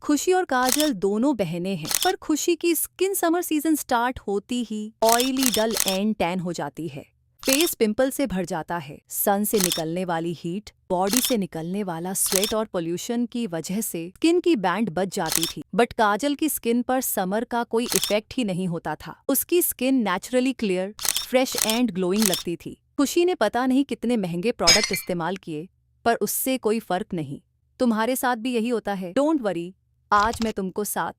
खुशी और काजल दोनों बहनें हैं, पर खुशी की स्किन समर सीजन स्टार्ट होती ही ऑयली, डल एंड टैन हो जाती है। फेस पिंपल से भर जाता है। सन से निकलने वाली हीट, बॉडी से निकलने वाला स्वेट और पोल्यूशन की वजह से स्किन की बैंड बच जाती थी। बट काजल की स्किन पर समर का कोई इफेक्ट ही नहीं होता था। उसकी skin naturally clear, fresh and glowing लगती थी। खुशी ने पता नहीं कितने महंगे प्रोडक्ट इस्तेमाल किए, पर उससे कोई फर्क नहीं। तुम्हारे साथ भी यही होता है। डोंट वरी, आज मैं तुमको 7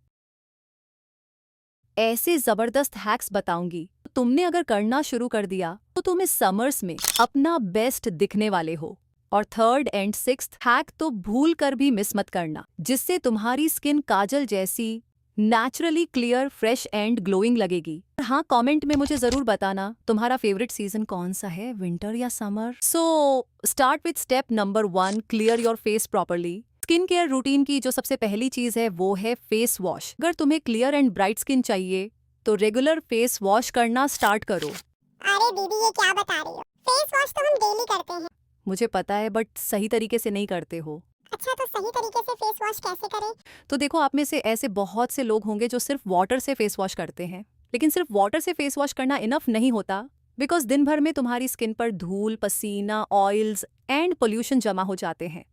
ऐसे जबरदस्त हैक्स बताऊंगी। तुमने अगर करना शुरू कर दिया तो तुम इस समर्स में अपना बेस्ट दिखने वाले हो। और थर्ड एंड सिक्स्थ हैक तो भूल कर भी मिस मत करना, जिससे तुम्हारी स्किन काजल जैसी naturally clear, fresh and glowing लगेगी। हाँ, कमेंट में मुझे जरूर बताना तुम्हारा फेवरेट सीजन कौन सा है, विंटर या summer. So start with step number 1, clear your face properly. Skin care routine की जो सबसे पहली चीज है वो है फेस वॉश। अगर तुम्हें क्लियर एंड ब्राइट स्किन चाहिए तो रेगुलर फेस वॉश करना स्टार्ट करो। अरे दीदी, ये क्या बता रही हो? फेस वॉश तो हम डेली करते हैं। मुझे पता है, बट सही तरीके से नहीं करते हो। अच्छा, तो सही तरीके से फेस वॉश कैसे करें? तो देखो, आप में से ऐसे बहुत से लोग होंगे जो सिर्फ वाटर से फेस वॉश करते हैं। लेकिन सिर्फ वाटर से फेस वॉश करना इनफ नहीं होता, बिकॉज दिन भर में तुम्हारी स्किन पर धूल, पसीना, ऑयल्स एंड पोल्यूशन जमा हो जाते हैं।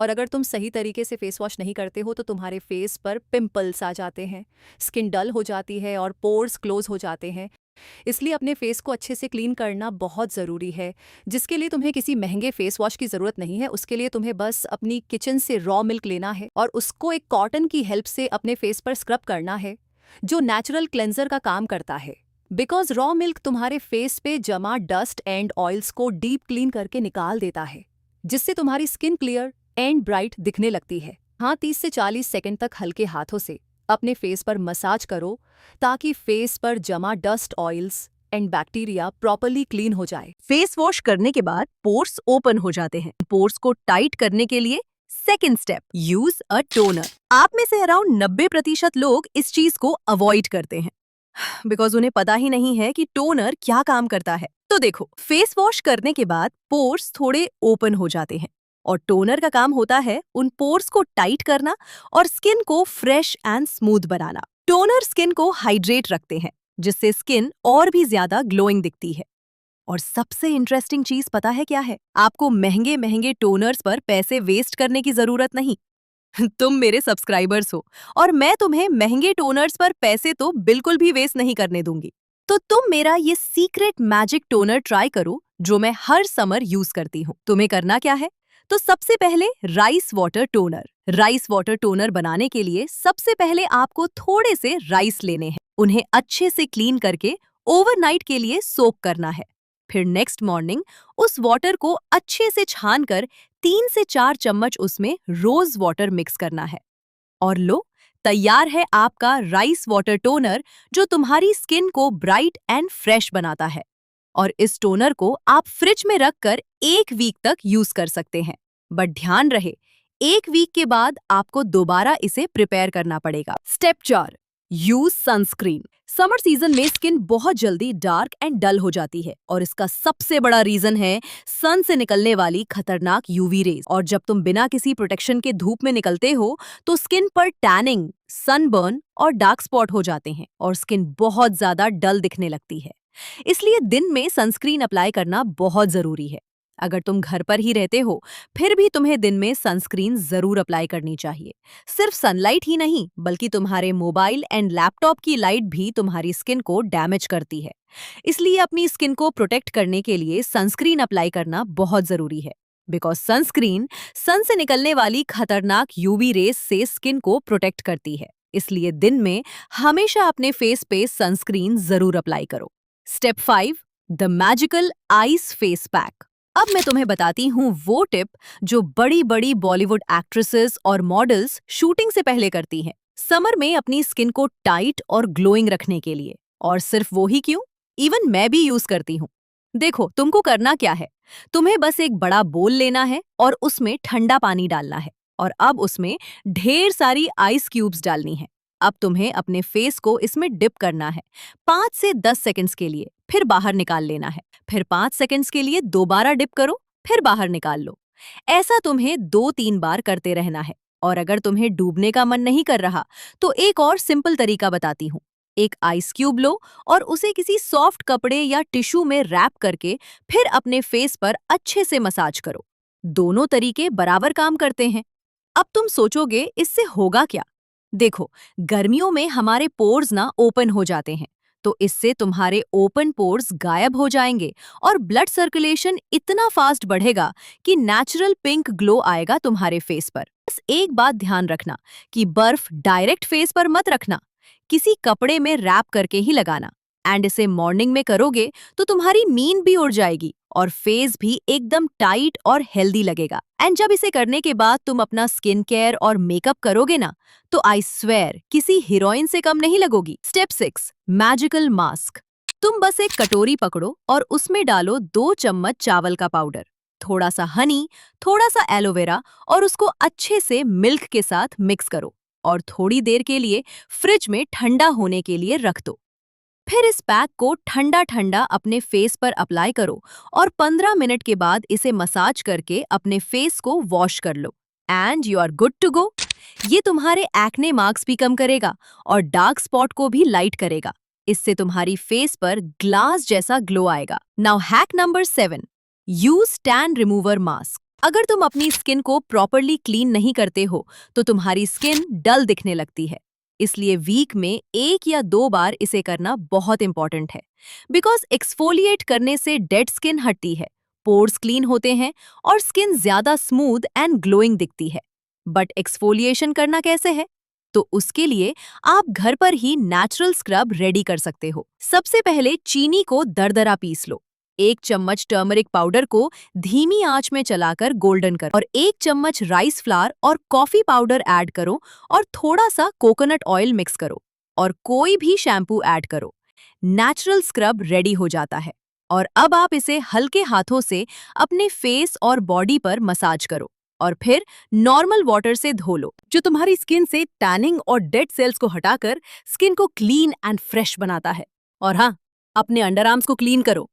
और अगर तुम सही तरीके से फेस वॉश नहीं करते हो तो तुम्हारे फेस पर पिंपल्स आ जाते हैं, स्किन डल हो जाती है और पोर्स क्लोज हो जाते हैं। इसलिए अपने फेस को अच्छे से क्लीन करना बहुत ज़रूरी है, जिसके लिए तुम्हें किसी महंगे फेस वॉश की ज़रूरत नहीं है। उसके लिए तुम्हें बस अपनी किचन से रॉ मिल्क लेना है और उसको एक कॉटन की हेल्प से अपने फेस पर स्क्रब करना है, जो नेचुरल क्लेंजर का काम करता है। बिकॉज रॉ मिल्क तुम्हारे फेस पे जमा डस्ट एंड ऑयल्स को डीप क्लीन करके निकाल देता है, जिससे तुम्हारी स्किन क्लियर एंड ब्राइट दिखने लगती है। हाँ, 30 से 40 सेकंड तक हल्के हाथों से अपने फेस पर मसाज करो, ताकि फेस पर जमा dust, oils and bacteria properly clean हो जाए। फेस वॉश करने के बाद पोर्स ओपन हो जाते हैं। पोर्स को टाइट करने के लिए second step, use a toner. आप में से अराउंड 90% लोग इस चीज को अवॉइड करते हैं, बिकॉज उन्हें पता ही नहीं है कि टोनर क्या काम करता है। तो देखो, फेस वॉश करने के बाद पोर्स थोड़े ओपन हो जाते हैं और टोनर का काम होता है उन पोर्स को टाइट करना और स्किन को fresh and smooth banana. Toner skin को हाइड्रेट रखते हैं, जिससे स्किन और भी ज्यादा ग्लोइंग दिखती है। और सबसे इंटरेस्टिंग चीज पता है क्या है? आपको महंगे महंगे टोनर्स पर पैसे वेस्ट करने की जरूरत नहीं। तुम मेरे सब्सक्राइबर्स हो और मैं तुम्हें महंगे टोनर्स पर पैसे तो बिल्कुल भी वेस्ट नहीं करने दूंगी। तो तुम मेरा ये सीक्रेट मैजिक टोनर ट्राई करो, जो मैं हर समर यूज करती हूँ। तुम्हें करना क्या है? तो सबसे पहले rice water toner. Rice water toner बनाने के लिए सबसे पहले आपको थोड़े से राइस लेने हैं। उन्हें अच्छे से क्लीन करके ओवरनाइट के लिए सोक करना है। फिर नेक्स्ट मॉर्निंग उस वाटर को अच्छे से छानकर 3 से 4 चम्मच उसमें रोज वाटर मिक्स करना है। और लो, तैयार है आपका राइस वाटर टोनर, जो तुम्हारी स्किन को ब्राइट एंड फ्रेश बनाता है। और इस टोनर को आप फ्रिज में रखकर 1 वीक तक यूज कर सकते हैं। बट ध्यान रहे, 1 वीक के बाद आपको दोबारा इसे प्रिपेयर करना पड़ेगा। Step 4, use sunscreen. Summer season में स्किन बहुत जल्दी डार्क एंड डल हो जाती है और इसका सबसे बड़ा रीजन है सन से निकलने वाली खतरनाक यूवी रेज। और जब तुम बिना किसी प्रोटेक्शन के धूप में निकलते हो तो स्किन पर टैनिंग, सनबर्न और डार्क स्पॉट हो जाते हैं और स्किन बहुत ज्यादा डल दिखने लगती है। इसलिए दिन में सनस्क्रीन अप्लाई करना बहुत जरूरी है। अगर तुम घर पर ही रहते हो फिर भी तुम्हें दिन में सनस्क्रीन जरूर अप्लाई करनी चाहिए। सिर्फ सनलाइट ही नहीं, बल्कि तुम्हारे मोबाइल एंड लैपटॉप की लाइट भी तुम्हारी स्किन को डैमेज करती है। इसलिए अपनी स्किन को प्रोटेक्ट करने के लिए सनस्क्रीन अप्लाई करना बहुत जरूरी है। बिकॉज सनस्क्रीन सन से निकलने वाली खतरनाक यूवी रेस से स्किन को प्रोटेक्ट करती है। इसलिए दिन में हमेशा अपने फेस पे सनस्क्रीन जरूर अप्लाई करो। Step 5, the magical ice face pack. अब मैं तुम्हें बताती हूँ वो टिप जो बड़ी बड़ी बॉलीवुड एक्ट्रेसेस और मॉडल्स शूटिंग से पहले करती हैं, समर में अपनी स्किन को टाइट और ग्लोइंग रखने के लिए। और सिर्फ वो ही क्यों, इवन मैं भी यूज करती हूँ। देखो, तुमको करना क्या है? तुम्हें बस एक बड़ा बोल लेना है और उसमें ठंडा पानी डालना है और अब उसमें ढेर सारी आइस क्यूब्स डालनी है। अब तुम्हें अपने फेस को इसमें डिप करना है 5 से 10 सेकंड्स के लिए, फिर बाहर निकाल लेना है। फिर 5 सेकंड्स के लिए दोबारा डिप करो, फिर बाहर निकाल लो। ऐसा तुम्हें 2-3 बार करते रहना है। और अगर तुम्हें डूबने का मन नहीं कर रहा तो एक और सिंपल तरीका बताती हूँ। एक आइस क्यूब लो और उसे किसी सॉफ्ट कपड़े या टिश्यू में रैप करके फिर अपने फेस पर अच्छे से मसाज करो। दोनों तरीके बराबर काम करते हैं। अब तुम सोचोगे इससे होगा क्या? देखो, गर्मियों में हमारे पोर्स ना ओपन हो जाते हैं, तो इससे तुम्हारे ओपन पोर्स गायब हो जाएंगे और ब्लड सर्कुलेशन इतना फास्ट बढ़ेगा कि नेचुरल पिंक ग्लो आएगा तुम्हारे फेस पर। बस एक बात ध्यान रखना कि बर्फ डायरेक्ट फेस पर मत रखना, किसी कपड़े में रैप करके ही लगाना। एंड इसे मॉर्निंग में करोगे तो तुम्हारी नींद भी उड़ जाएगी और फेस भी एकदम टाइट और हेल्दी लगेगा। एंड जब इसे करने के बाद तुम अपना स्किन केयर और मेकअप करोगे ना, तो आई स्वेयर किसी हीरोइन से कम नहीं लगोगी। Step 6, magical mask. तुम बस एक कटोरी पकड़ो और उसमें डालो 2 चम्मच चावल का पाउडर, थोड़ा सा हनी, थोड़ा सा एलोवेरा और उसको अच्छे से मिल्क के साथ मिक्स करो और थोड़ी देर के लिए फ्रिज में ठंडा होने के लिए रख दो। फिर इस पैक को ठंडा ठंडा अपने फेस पर अप्लाई करो और 15 मिनट के बाद इसे मसाज करके अपने फेस को वॉश कर लो and you are good to go. ये तुम्हारे एक्ने मार्क्स भी कम करेगा और डार्क स्पॉट को भी लाइट करेगा। इससे तुम्हारी फेस पर ग्लास जैसा ग्लो आएगा। Now hack number 7, use tan remover mask. अगर तुम अपनी स्किन को प्रॉपरली क्लीन नहीं करते हो तो तुम्हारी स्किन डल दिखने लगती है। इसलिए वीक में 1 या 2 बार इसे करना बहुत इंपॉर्टेंट है। बिकॉज एक्सफोलिएट करने से डेड स्किन हटती है, पोर्स क्लीन होते हैं और स्किन ज्यादा स्मूथ एंड ग्लोइंग दिखती है। बट एक्सफोलिएशन करना कैसे है? तो उसके लिए आप घर पर ही नेचुरल स्क्रब रेडी कर सकते हो। सबसे पहले चीनी को दरदरा पीस लो। 1 चम्मच टर्मरिक पाउडर को धीमी आंच में चलाकर गोल्डन करो और 1 चम्मच राइस फ्लावर और कॉफी पाउडर ऐड करो और थोड़ा सा कोकोनट ऑयल मिक्स करो और कोई भी शैम्पू ऐड करो। नेचुरल स्क्रब रेडी हो जाता है और अब आप इसे हल्के हाथों से अपने फेस और बॉडी पर मसाज करो और फिर नॉर्मल वाटर से धो लो, जो तुम्हारी स्किन से टैनिंग और डेड सेल्स को हटाकर स्किन को क्लीन एंड फ्रेश बनाता है। और हाँ, अपने अंडरआर्म्स को क्लीन करो।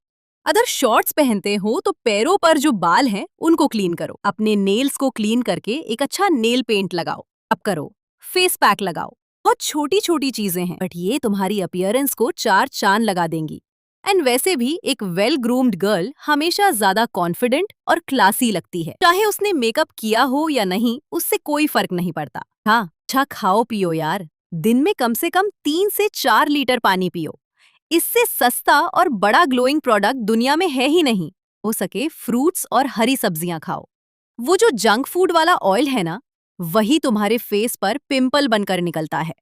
अगर शॉर्ट्स पहनते हो तो पैरों पर जो बाल हैं उनको क्लीन करो। अपने नेल्स को क्लीन करके एक अच्छा नेल पेंट लगाओ। अब करो, फेस पैक लगाओ। बहुत छोटी छोटी चीजें हैं, बट ये तुम्हारी अपीयरेंस को 4 चांद लगा देंगी। एंड वैसे भी एक वेल ग्रूम्ड गर्ल हमेशा ज्यादा कॉन्फिडेंट और क्लासी लगती है। चाहे उसने मेकअप किया हो या नहीं, उससे कोई फर्क नहीं पड़ता। हाँ, अच्छा खाओ पियो यार। दिन में कम से कम 3 से 4 लीटर पानी पियो। इससे सस्ता और बड़ा ग्लोइंग प्रोडक्ट दुनिया में है ही नहीं। हो सके फ्रूट्स और हरी सब्जियां खाओ। वो जो जंक फूड वाला ऑयल है ना, वही तुम्हारे फेस पर पिंपल बनकर निकलता है।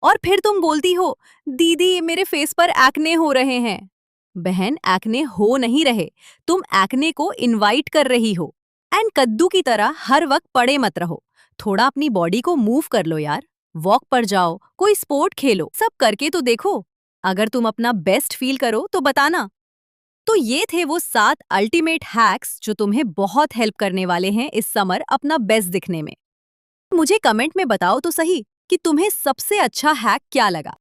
और फिर तुम बोलती हो, दीदी मेरे फेस पर एक्ने हो रहे हैं। बहन, एक्ने हो नहीं रहे, तुम एक्ने को इनवाइट कर रही हो। एंड कद्दू की तरह हर वक्त पड़े मत रहो। थोड़ा अपनी बॉडी को मूव कर लो यार। वॉक पर जाओ, कोई स्पोर्ट खेलो, सब करके तो देखो। अगर तुम अपना बेस्ट फील करो तो बताना। तो ये थे वो 7 अल्टीमेट हैक्स जो तुम्हें बहुत हेल्प करने वाले हैं इस समर अपना बेस्ट दिखने में। मुझे कमेंट में बताओ तो सही कि तुम्हें सबसे अच्छा हैक क्या लगा।